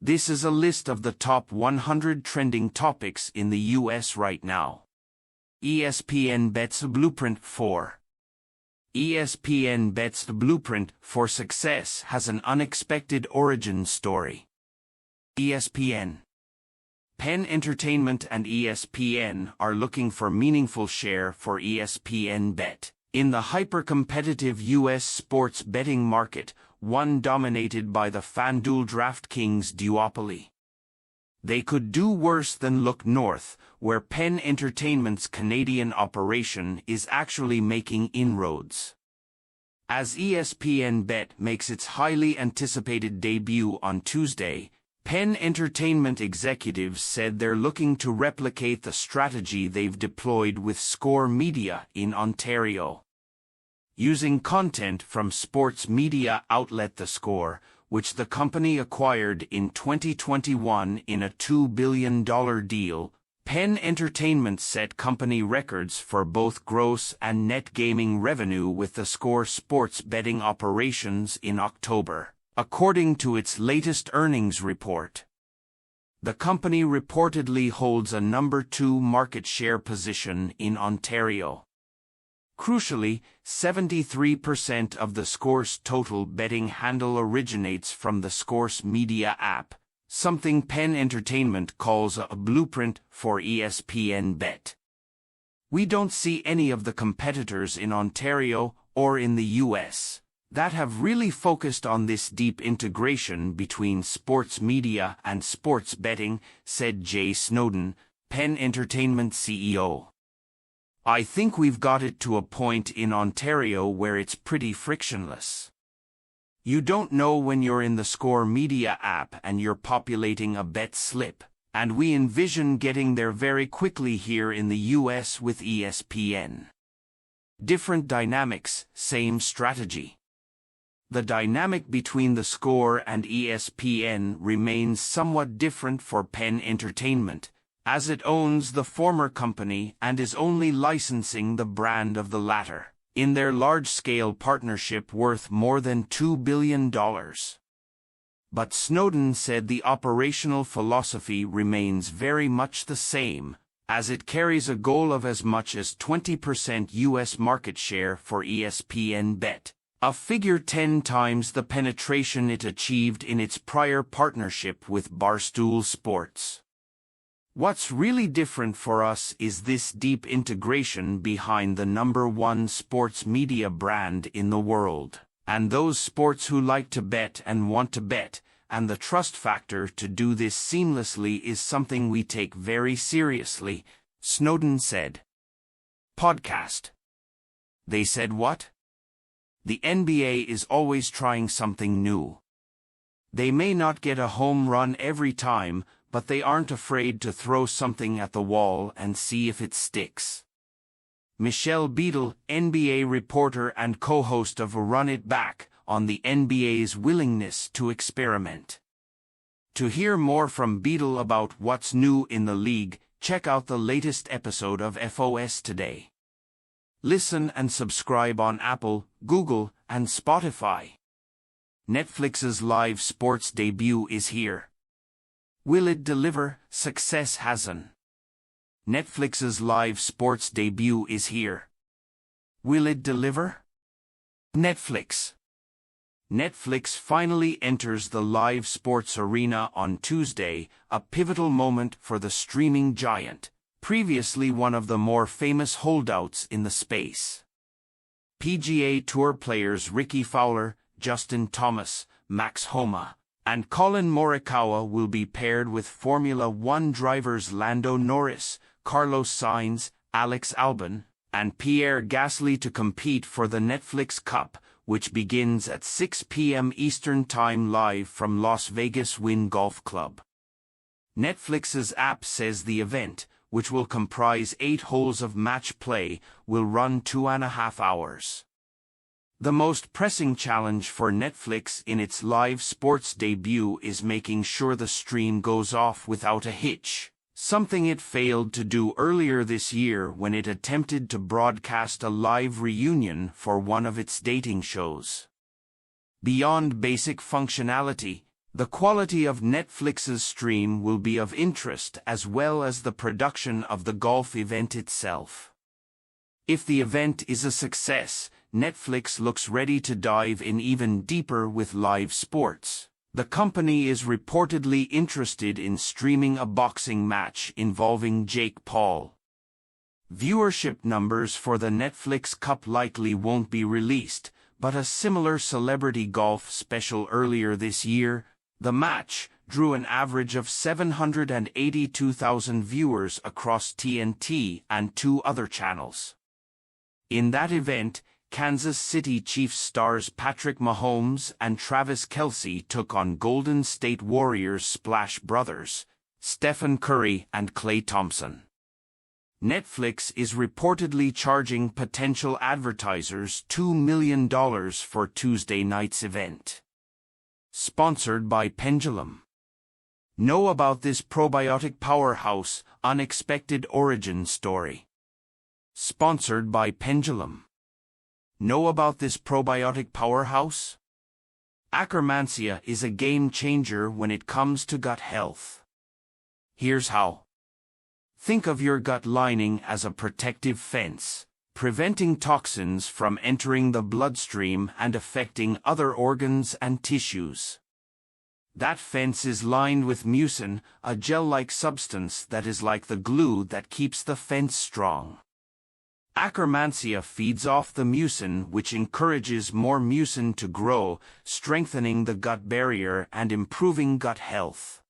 This is a list of the top 100 trending topics in the US right now. ESPN Bet's Blueprint for ESPN Bet's blueprint for success has an unexpected origin story. ESPN, PENN Entertainment and ESPN are looking for meaningful share for ESPN Bet in the hyper-competitive US sports betting market, one dominated by the FanDuel-DraftKings duopoly. They could do worse than look north, where PENN Entertainment's Canadian operation is actually making inroads. As ESPN Bet makes its highly anticipated debut on Tuesday, PENN Entertainment executives said they're looking to replicate the strategy they've deployed with Score Media in Ontario. Using content from sports media outlet The Score, which the company acquired in 2021 in a $2 billion deal, PENN Entertainment set company records for both gross and net gaming revenue with The Score sports betting operations in October, according to its latest earnings report. The company reportedly holds a number 2 market share position in Ontario. Crucially, 73% of The Score's total betting handle originates from the Score's media app, something PENN Entertainment calls a blueprint for ESPN Bet. We don't see any of the competitors in Ontario or in the US that have really focused on this deep integration between sports media and sports betting, said Jay Snowden, PENN Entertainment CEO. I think we've got it to a point in Ontario where it's pretty frictionless. You don't know when you're in the Score Media app and you're populating a bet slip, and we envision getting there very quickly here in the US with ESPN. Different dynamics, same strategy. The dynamic between the Score and ESPN remains somewhat different for PENN Entertainment, as it owns the former company and is only licensing the brand of the latter, in their large-scale partnership worth more than $2 billion. But Snowden said the operational philosophy remains very much the same, as it carries a goal of as much as 20% US market share for ESPN Bet, a figure 10 times the penetration it achieved in its prior partnership with Barstool Sports. What's really different for us is this deep integration behind the number 1 sports media brand in the world, and those sports who like to bet and want to bet, and the trust factor to do this seamlessly is something we take very seriously, Snowden said. Podcast. They said what? The NBA is always trying something new. They may not get a home run every time, but they aren't afraid to throw something at the wall and see if it sticks. Michelle Beadle, NBA reporter and co-host of Run It Back, on the NBA's willingness to experiment. To hear more from Beadle about what's new in the league, check out the latest episode of FOS Today. Listen and subscribe on Apple, Google, and Spotify. Netflix's live sports debut is here. Will it deliver? Success hasn't. Netflix's live sports debut is here. Will it deliver? Netflix finally enters the live sports arena on Tuesday, a pivotal moment for the streaming giant, previously one of the more famous holdouts in the space. PGA Tour players Ricky Fowler, Justin Thomas, Max Homa, and Colin Morikawa will be paired with Formula One drivers Lando Norris, Carlos Sainz, Alex Albon, and Pierre Gasly to compete for the Netflix Cup, which begins at 6 p.m. Eastern Time live from Las Vegas Wynn Golf Club. Netflix's app says the event, which will comprise 8 holes of match play, will run 2.5 hours. The most pressing challenge for Netflix in its live sports debut is making sure the stream goes off without a hitch, something it failed to do earlier this year when it attempted to broadcast a live reunion for one of its dating shows. Beyond basic functionality, The quality of Netflix's stream will be of interest as well as the production of the golf event itself. If the event is a success, Netflix looks ready to dive in even deeper with live sports. The company is reportedly interested in streaming a boxing match involving Jake Paul. Viewership numbers for the Netflix Cup likely won't be released, but a similar celebrity golf special earlier this year, The Match, drew an average of 782,000 viewers across TNT and 2 other channels. In that event, Kansas City Chiefs stars Patrick Mahomes and Travis Kelce took on Golden State Warriors Splash Brothers, Stephen Curry and Klay Thompson. Netflix is reportedly charging potential advertisers $2 million for Tuesday night's event. Sponsored by Pendulum. Know about this probiotic powerhouse, unexpected origin story. Sponsored by Pendulum. Know about this probiotic powerhouse? Akkermansia is a game changer when it comes to gut health. Here's how. Think of your gut lining as a protective fence, preventing toxins from entering the bloodstream and affecting other organs and tissues. That fence is lined with mucin, a gel-like substance that is like the glue that keeps the fence strong. Akkermansia feeds off the mucin, which encourages more mucin to grow, strengthening the gut barrier and improving gut health.